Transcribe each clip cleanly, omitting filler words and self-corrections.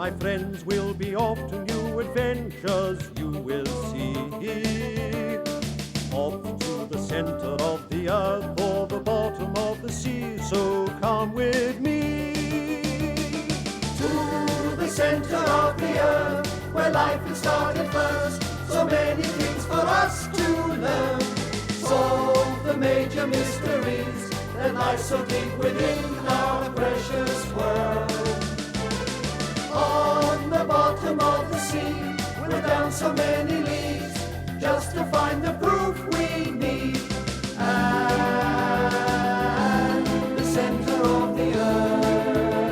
my friends, we'll be off to new adventures, you will see. Off to the center of the earth or the bottom of the sea, so come with me. To the center of the earth, where life had started first, so many things for us to learn. Solve the major mysteries that lie so deep within our precious world. On the bottom of the sea, we're down so many leagues, just to find the proof we need. And the center of the earth,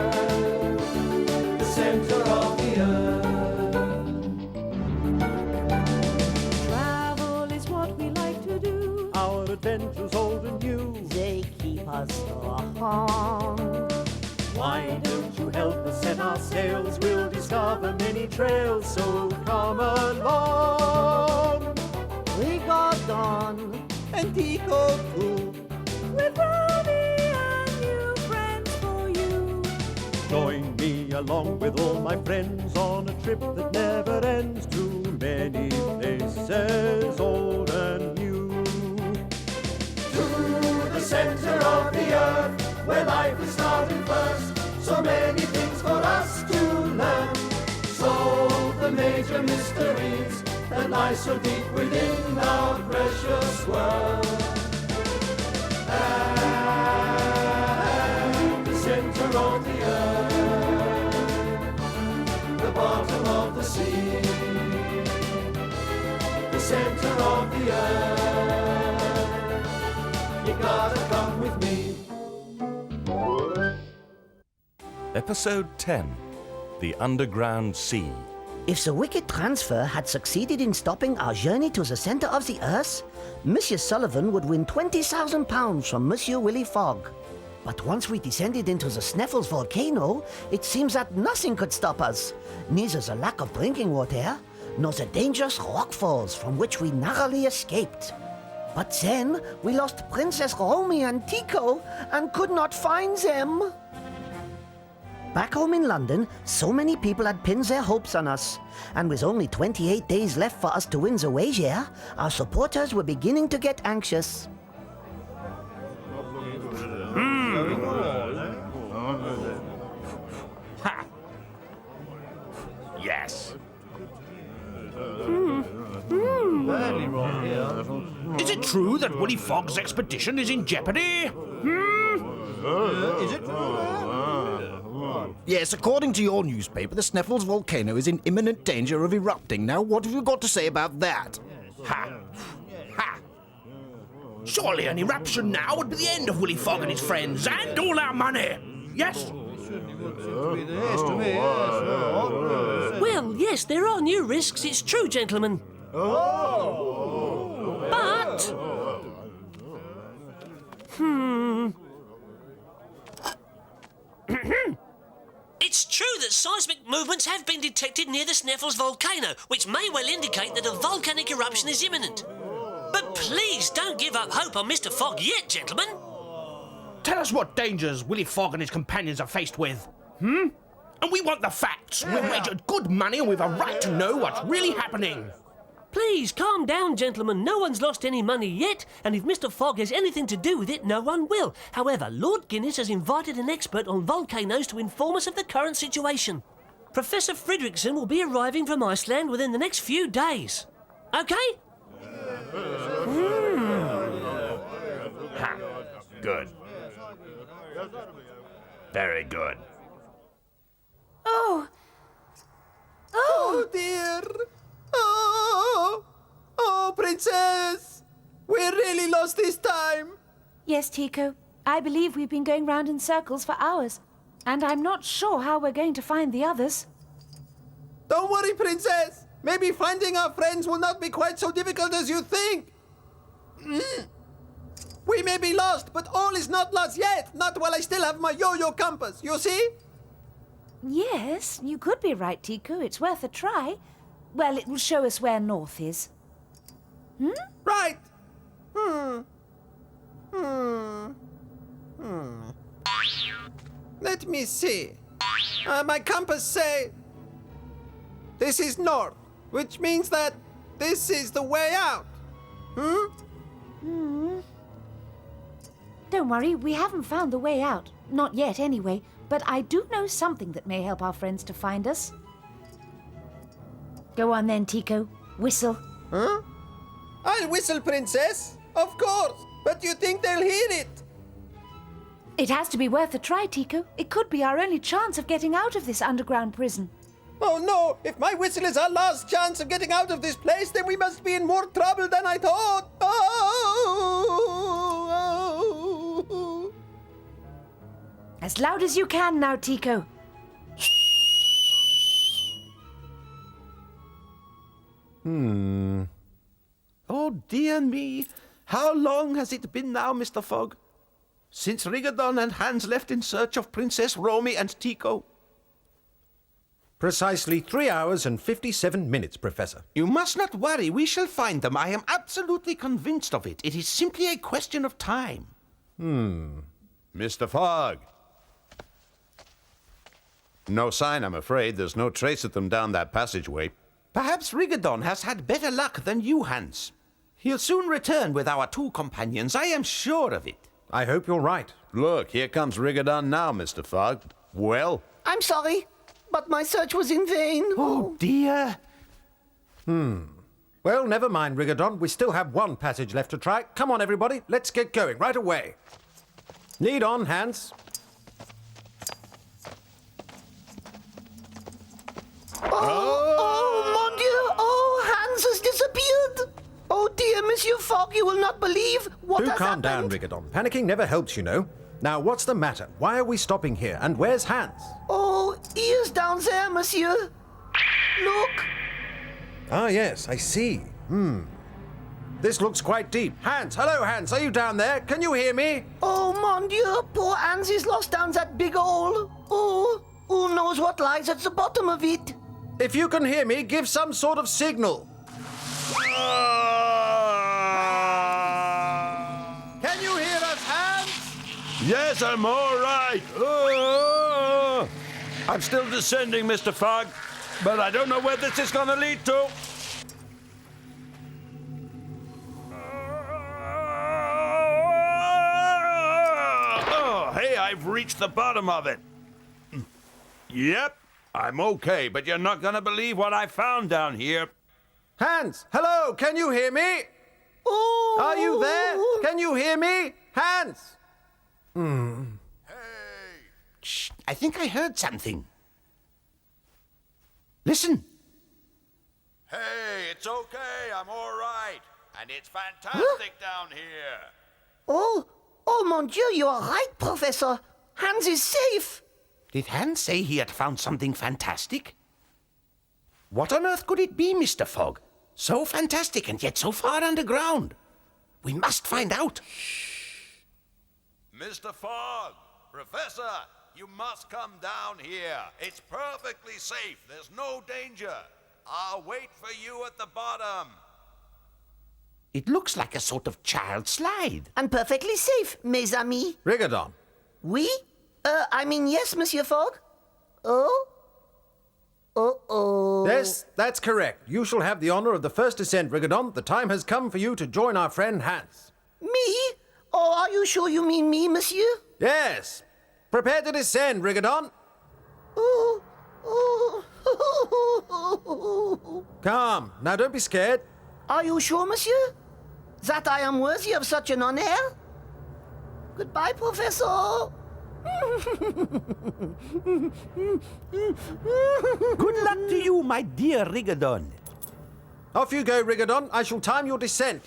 the center of the earth. Travel is what we like to do. Our adventures old and new, They keep us on. why don't you help us set our sails? We'll discover many trails, so come along. Rigodon And Tico too. with Romy and new friends for you. Join me along with all my friends on a trip that never ends to many places old and new. To the center of the earth, where life is starting first, so many things for us to learn. Solve the major mysteries that lie so deep within our precious world. And the center of the earth, the bottom of the sea, the center of the earth, you gotta come with me. Episode 10, The Underground Sea. If the wicked transfer had succeeded in stopping our journey to the center of the earth, Monsieur Sullivan would win £20,000 from Monsieur Willy Fog. But once we descended into the Sneffels volcano, it seems that nothing could stop us. Neither the lack of drinking water, nor the dangerous rock falls from which we narrowly escaped. But then we lost Princess Romy and Tico and could not find them. Back home in London, so many people had pinned their hopes on us. And with only 28 days left for us to win the wager, our supporters were beginning to get anxious. Ha! Yes. Is it true that Willy Fog's expedition is in jeopardy? Is it? Yes, according to your newspaper, the Sneffels volcano is in imminent danger of erupting. Now, what have you got to say about that? Ha! Ha! Surely an eruption now would be the end of Willy Fog and his friends, and all our money! Yes? Well, yes, there are new risks, it's true, gentlemen. But... It's true that seismic movements have been detected near the Sneffels volcano, which may well indicate that a volcanic eruption is imminent. But please don't give up hope on Mr. Fogg yet, gentlemen. Tell us what dangers Willy Fogg and his companions are faced with. And we want the facts. We've wagered good money and we've a right to know what's really happening. Please calm down, gentlemen. No one's lost any money yet, and if Mr. Fogg has anything to do with it, no one will. However, Lord Guinness has invited an expert on volcanoes to inform us of the current situation. Professor Fredrickson will be arriving from Iceland within the next few days. OK? Ha! Good. Very good. Oh, dear. Oh, Princess. We're really lost this time. Yes, Tico. I believe we've been going round in circles for hours, and I'm not sure how we're going to find the others. Don't worry, Princess. Maybe finding our friends will not be quite so difficult as you think. We may be lost, but all is not lost yet. Not while I still have my yo-yo compass, you see? Yes, you could be right, Tico. It's worth a try. Well, it will show us where north is. Right. Let me see. My compass say This is north, which means that this is the way out. Don't worry, we haven't found the way out. Not yet, anyway. But I do know something that may help our friends to find us. Go on then, Tico. Whistle. Huh? I'll whistle, Princess. Of course. But you think they'll hear it? It has to be worth a try, Tico. It could be our only chance of getting out of this underground prison. Oh no! If my whistle is our last chance of getting out of this place, then we must be in more trouble than I thought. Oh. As loud as you can now, Tico. Oh, dear me. How long has it been now, Mr. Fogg? Since Rigodon and Hans left in search of Princess Romy and Tico. Precisely 3 hours and 57 minutes, Professor. You must not worry. We shall find them. I am absolutely convinced of it. It is simply a question of time. Mr. Fogg. No sign, I'm afraid. There's no trace of them down that passageway. Perhaps Rigodon has had better luck than you, Hans. He'll soon return with our two companions. I am sure of it. I hope you're right. Look, here comes Rigodon now, Mr. Fogg. Well? I'm sorry, but my search was in vain. Oh, dear. Well, never mind, Rigodon. We still have one passage left to try. Come on, everybody. Let's get going right away. Lead on, Hans. Oh, mon Dieu! Oh, Hans has disappeared! Oh dear, Monsieur Fogg, you will not believe what Do has calm down, happened. Rigodon. Panicking never helps, you know. Now, what's the matter? Why are we stopping here? And where's Hans? Oh, he is down there, Monsieur. Look. Ah, yes, I see. This looks quite deep. Hans, hello, Hans. Are you down there? Can you hear me? Oh, mon Dieu, poor Hans is lost down that big hole. Oh, who knows what lies at the bottom of it? If you can hear me, give some sort of signal. Can you hear us, Hans? Yes, I'm all right. I'm still descending, Mr. Fogg, but I don't know where this is going to lead to. Oh, hey, I've reached the bottom of it. Yep, I'm okay, but you're not going to believe what I found down here. Hans, hello, can you hear me? Oh. Are you there? Can you hear me? Hans! Shh, I think I heard something. Listen. Hey, it's okay, I'm all right. And it's fantastic down here. Oh, mon Dieu, you are right, Professor. Hans is safe. Did Hans say he had found something fantastic? What on earth could it be, Mr. Fogg? So fantastic and yet so far underground. We must find out. Mr. Fogg, Professor, you must come down here. It's perfectly safe. There's no danger. I'll wait for you at the bottom. It looks like a sort of child slide. And perfectly safe, mes amis. Rigodon. Oui? I mean, yes, Monsieur Fogg. Oh? Uh-oh. Yes, that's correct. You shall have the honor of the first descent, Rigodon. The time has come for you to join our friend Hans. Me? Oh, are you sure you mean me, Monsieur? Yes. Prepare to descend, Rigodon. Oh. Come. Now, don't be scared. Are you sure, Monsieur? That I am worthy of such an honor? Goodbye, Professor. Good luck to you, my dear Rigodon. Off you go, Rigodon. I shall time your descent.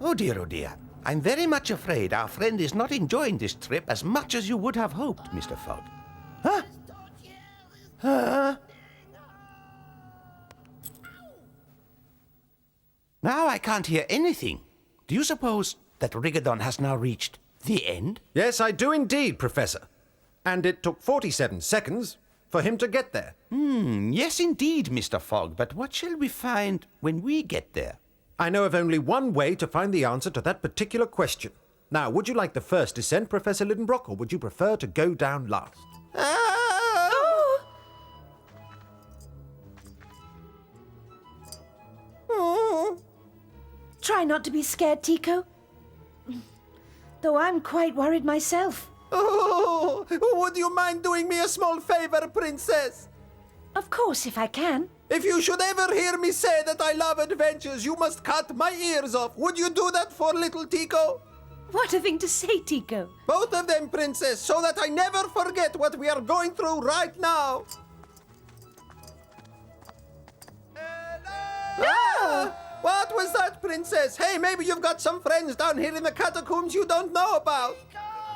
Oh dear, oh dear. I'm very much afraid our friend is not enjoying this trip as much as you would have hoped, Mr. Fogg. Huh? Now I can't hear anything. Do you suppose that Rigodon has now reached the end? Yes, I do indeed, Professor. And it took 47 seconds for him to get there. Yes, indeed, Mr. Fogg. But what shall we find when we get there? I know of only one way to find the answer to that particular question. Now, would you like the first descent, Professor Lidenbrock, or would you prefer to go down last? Try not to be scared, Tico. Though I'm quite worried myself. Oh, would you mind doing me a small favor, Princess? Of course, if I can. If you should ever hear me say that I love adventures, you must cut my ears off. Would you do that for little Tico? What a thing to say, Tico. Both of them, Princess, so that I never forget what we are going through right now. Ah! What was that, Princess? Hey, maybe you've got some friends down here in the catacombs you don't know about.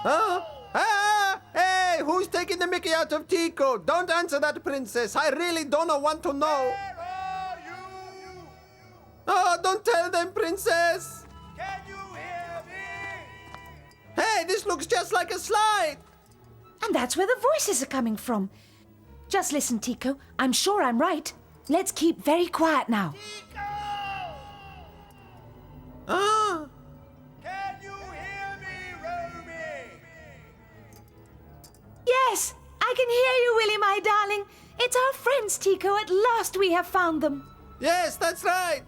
Huh? Ah! Hey, who's taking the mickey out of Tico? Don't answer that, Princess. I really don't want to know. Where are you? Oh, don't tell them, Princess. Can you hear me? Hey, this looks just like a slide. And that's where the voices are coming from. Just listen, Tico. I'm sure I'm right. Let's keep very quiet now. Ah! Can you hear me, Romy? Yes, I can hear you, Willy, my darling. It's our friends, Tico. At last we have found them. Yes, that's right.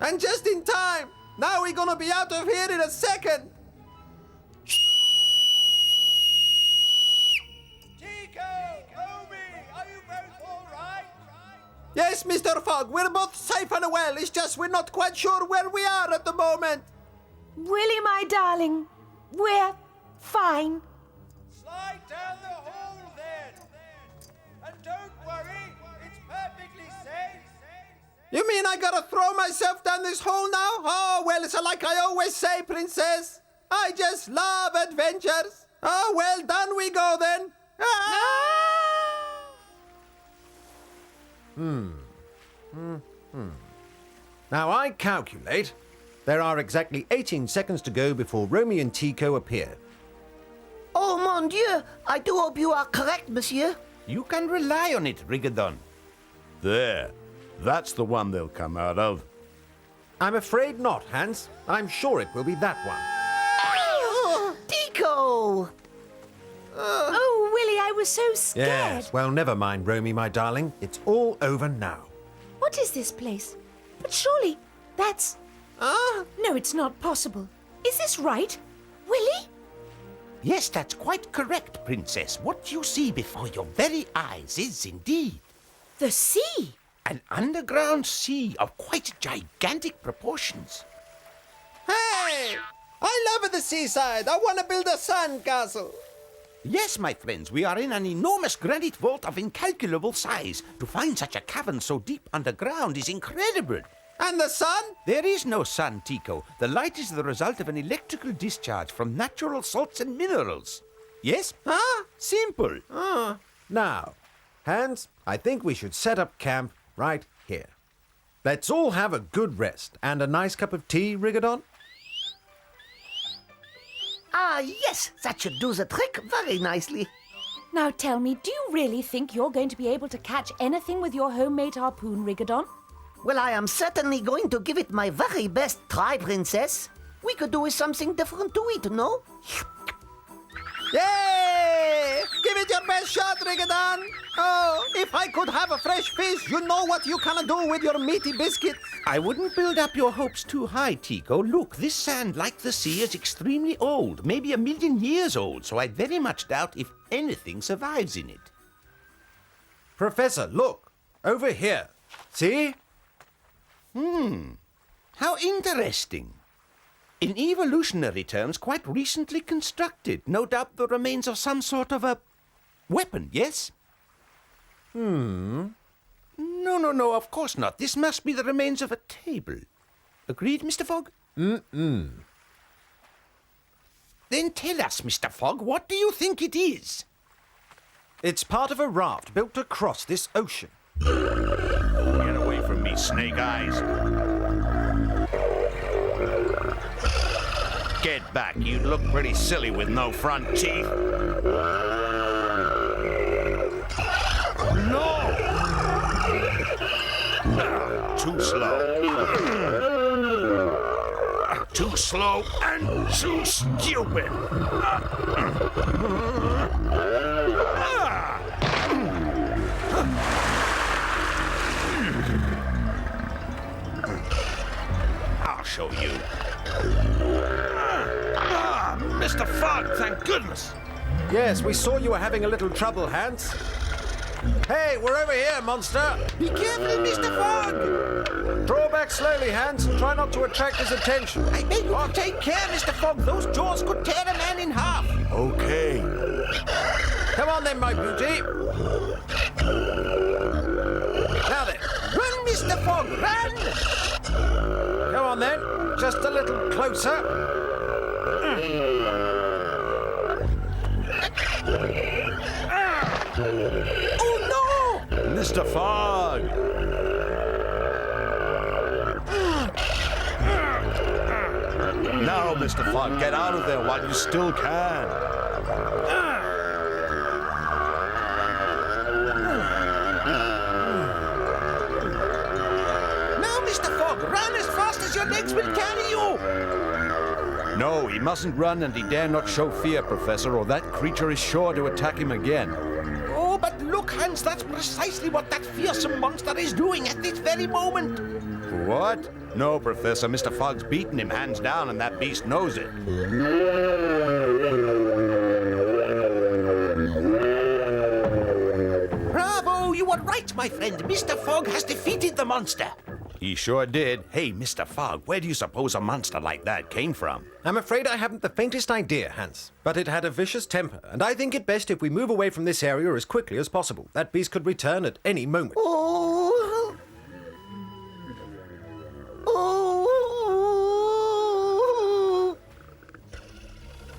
And just in time. Now we're gonna be out of here in a second. Tico, Romy, are you both all right? Yes, Mr. Fogg, we're both safe and well. It's just we're not quite sure where we are at the moment. Willy, my darling, we're fine. Slide down the hole then. And don't worry, it's perfectly safe. You mean I gotta throw myself down this hole now? Oh, well, it's like I always say, Princess. I just love adventures. Oh, well, down we go then. Now, I calculate there are exactly 18 seconds to go before Romy and Tico appear. Oh, mon Dieu! I do hope you are correct, monsieur. You can rely on it, Rigodon. There. That's the one they'll come out of. I'm afraid not, Hans. I'm sure it will be that one. Tico! Oh, Willy, I was so scared. Yes, well, never mind, Romy, my darling. It's all over now. What is this place? But surely that's... No, it's not possible. Is this right? Willy? Yes, that's quite correct, Princess. What you see before your very eyes is indeed The sea? an underground sea of quite gigantic proportions. Hey! I love the seaside. I want to build a sand castle. Yes, my friends, we are in an enormous granite vault of incalculable size. To find such a cavern so deep underground is incredible. And the sun? There is no sun, Tico. The light is the result of an electrical discharge from natural salts and minerals. Yes? Huh? Simple. Now, Hans, I think we should set up camp right here. Let's all have a good rest and a nice cup of tea, Rigodon. Ah, yes, that should do the trick very nicely. Now tell me, do you really think you're going to be able to catch anything with your homemade harpoon, Rigodon? Well, I am certainly going to give it my very best try, Princess. We could do with something different to eat, no? Yay! Give it your best shot, Rigodon. Oh, if I could have a fresh fish, you know what you can do with your meaty biscuits. I wouldn't build up your hopes too high, Tico. Look, this sand, like the sea, is extremely old, maybe 1,000,000 years old, so I very much doubt if anything survives in it. Professor, look. Over here. See? How interesting. In evolutionary terms, quite recently constructed. No doubt the remains of some sort of a weapon, yes? No, of course not. This must be the remains of a table. Agreed, Mr. Fogg? Then tell us, Mr. Fogg, what do you think it is? It's part of a raft built to cross this ocean. Get away from me, Snake Eyes. Get back. You'd look pretty silly with no front teeth. No! Too slow. too slow and too stupid. I'll show you. Mr. Fog, thank goodness. Yes, we saw you were having a little trouble, Hans. Hey, we're over here, monster! Be careful, Mr. Fog. Draw back slowly, Hans, and try not to attract his attention. I beg you to take care, Mr. Fog. Those jaws could tear a man in half. Okay. Come on then, my beauty. Now then, Run, Mr. Fog, run! come on then. Just a little closer. Oh, no! Mr. Fog. Now, Mr. Fog, get out of there while you still can. Now, Mr. Fog, run as fast as your legs will carry you! No, he mustn't run, and he dare not show fear, Professor, or that creature is sure to attack him again. Oh, but look, Hans, that's precisely what that fearsome monster is doing at this very moment. What? No, Professor. Mr. Fog's beaten him hands down, and that beast knows it. Bravo! You were right, my friend. Mr. Fog has defeated the monster. He sure did. Hey, Mr. Fog, where do you suppose a monster like that came from? I'm afraid I haven't the faintest idea, Hans. But it had a vicious temper, and I think it best if we move away from this area as quickly as possible. That beast could return at any moment. Oh. Oh.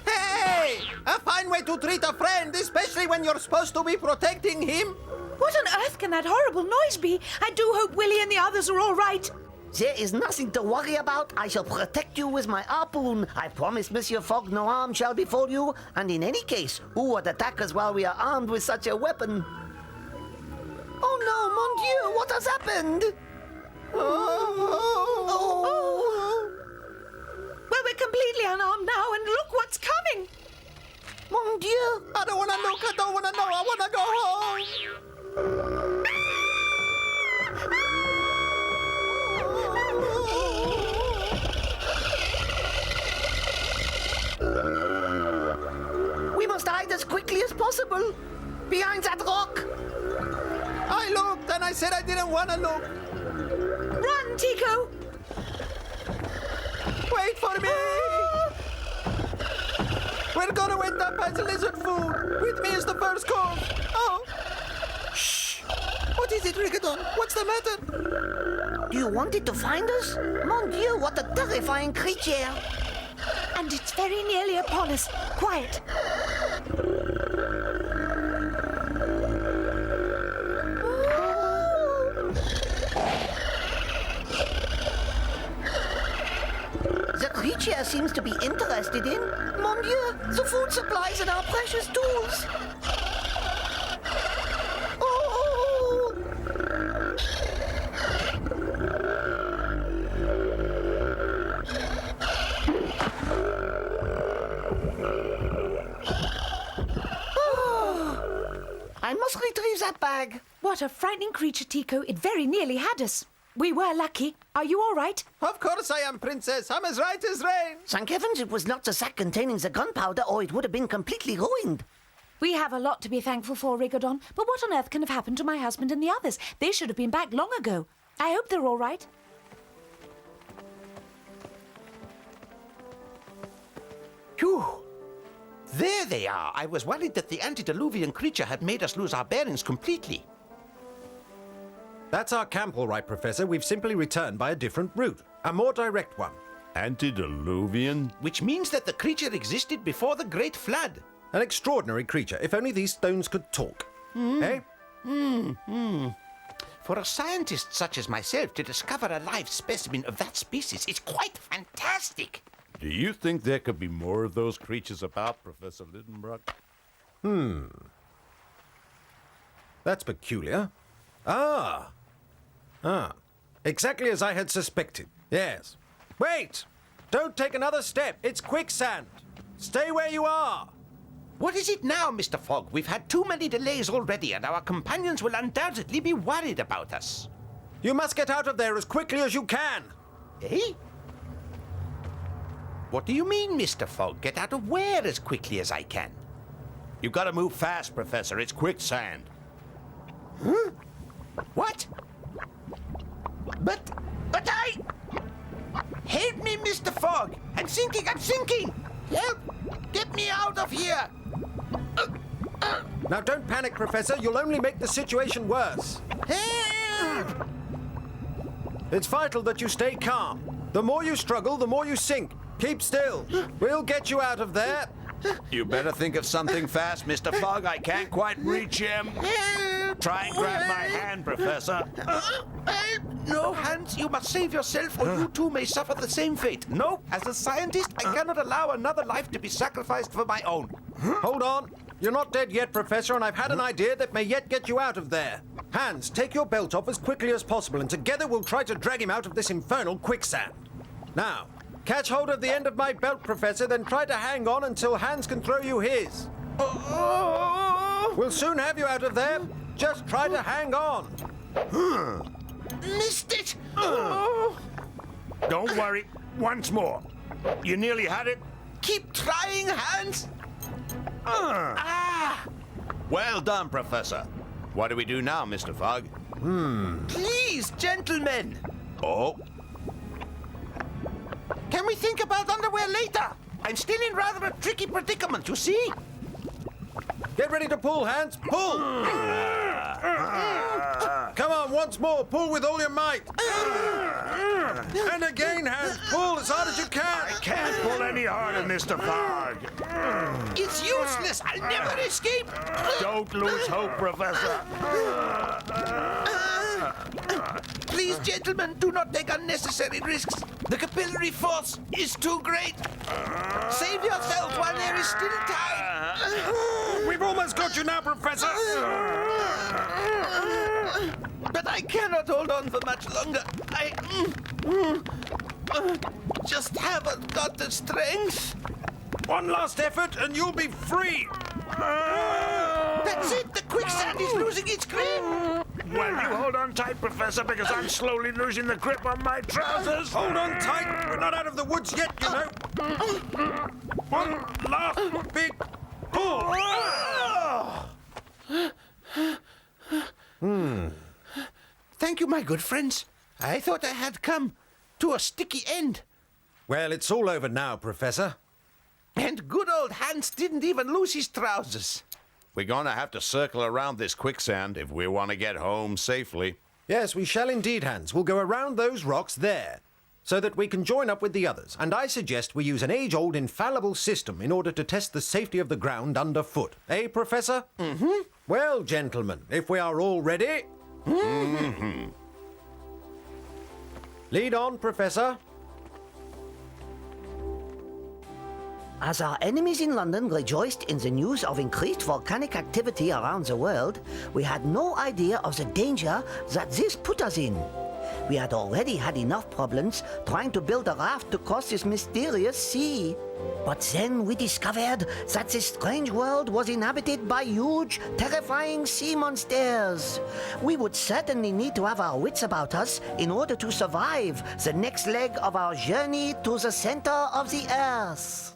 Hey! A fine way to treat a friend, especially when you're supposed to be protecting him. What on earth can that horrible noise be? I do hope Willy and the others are all right. There is nothing to worry about. I shall protect you with my harpoon. I promise, Monsieur Fogg, no harm shall befall you. And in any case, who would attack us while we are armed with such a weapon? Oh no, mon Dieu, what has happened? Oh. Well, we're completely unarmed now, and look what's coming. Mon Dieu. I don't want to look, I don't want to know, I want to go home. We must hide as quickly as possible. Behind that rock. I looked and I said I didn't want to look. Run, Tico. Wait for me. We're going to end up as lizard food. With me is the first call. Oh. Shh. What is it, Rigodon? What's the matter? Do you want it to find us? Mon Dieu, what a terrifying creature. And it's very nearly upon us. Quiet. The creature seems to be interested in, mon Dieu, the food supplies and our precious tools. Oh! I must retrieve that bag. What a frightening creature, Tico. It very nearly had us. We were lucky. Are you all right? Of course I am, Princess. I'm as right as rain. Thank heavens it was not the sack containing the gunpowder, or it would have been completely ruined. We have a lot to be thankful for, Rigodon. But what on earth can have happened to my husband and the others? They should have been back long ago. I hope they're all right. Phew. There they are. I was worried that the antediluvian creature had made us lose our bearings completely. That's our camp, all right, Professor. We've simply returned by a different route. A more direct one. Antediluvian? Which means that the creature existed before the Great Flood. An extraordinary creature. If only these stones could talk. Eh? For a scientist such as myself to discover a live specimen of that species is quite fantastic. Do you think there could be more of those creatures about, Professor Lidenbrock? That's peculiar. Exactly as I had suspected. Yes. Wait! Don't take another step. It's quicksand. Stay where you are. What is it now, Mr. Fogg? We've had too many delays already, and our companions will undoubtedly be worried about us. You must get out of there as quickly as you can. Eh? What do you mean, Mr. Fogg? Get out of where as quickly as I can? You've got to move fast, Professor. It's quicksand. Huh? What? But I... Help me, Mr. Fogg! I'm sinking! Help! Get me out of here! Now don't panic, Professor. You'll only make the situation worse. Help! It's vital that you stay calm. The more you struggle, the more you sink. Keep still. We'll get you out of there. You better think of something fast, Mr. Fogg. I can't quite reach him. Try and grab my hand, Professor. No, Hans, you must save yourself or you too may suffer the same fate. No, as a scientist, I cannot allow another life to be sacrificed for my own. Hold on. You're not dead yet, Professor, and I've had an idea that may yet get you out of there. Hans, take your belt off as quickly as possible, and together we'll try to drag him out of this infernal quicksand. Now, catch hold of the end of my belt, Professor, then try to hang on until Hans can throw you his. We'll soon have you out of there. Just try to hang on. Missed it! Don't worry. Once more. You nearly had it. Keep trying, Hans! Well done, Professor. What do we do now, Mr. Fogg? Please, gentlemen! Oh, Can we think about underwear later? I'm still in rather a tricky predicament, you see? Get ready to pull, Hans. Pull! Come on, once more. Pull with all your might. And again, Hans. Pull as hard as you can. I can't pull any harder, Mr. Fogg. It's useless! I'll never escape! Don't lose hope, Professor. Please, gentlemen, do not take unnecessary risks. The capillary force is too great. Save yourself while there is still time. We've almost got you now, Professor. But I cannot hold on for much longer. I just haven't got the strength. One last effort and you'll be free. That's it. The quicksand is losing its grip. Well, you hold on tight, Professor, because I'm slowly losing the grip on my trousers. Hold on tight. We're not out of the woods yet, you know. One last big pull. Thank you, my good friends. I thought I had come to a sticky end. Well, it's all over now, Professor. And good old Hans didn't even lose his trousers. We're going to have to circle around this quicksand if we want to get home safely. Yes, we shall indeed, Hans. We'll go around those rocks there, so that we can join up with the others. And I suggest we use an age-old infallible system in order to test the safety of the ground underfoot. Eh, Professor? Mm-hmm. Well, gentlemen, if we are all ready... Mm-hmm. Lead on, Professor. As our enemies in London rejoiced in the news of increased volcanic activity around the world, we had no idea of the danger that this put us in. We had already had enough problems trying to build a raft to cross this mysterious sea. But then we discovered that this strange world was inhabited by huge, terrifying sea monsters. We would certainly need to have our wits about us in order to survive the next leg of our journey to the center of the Earth.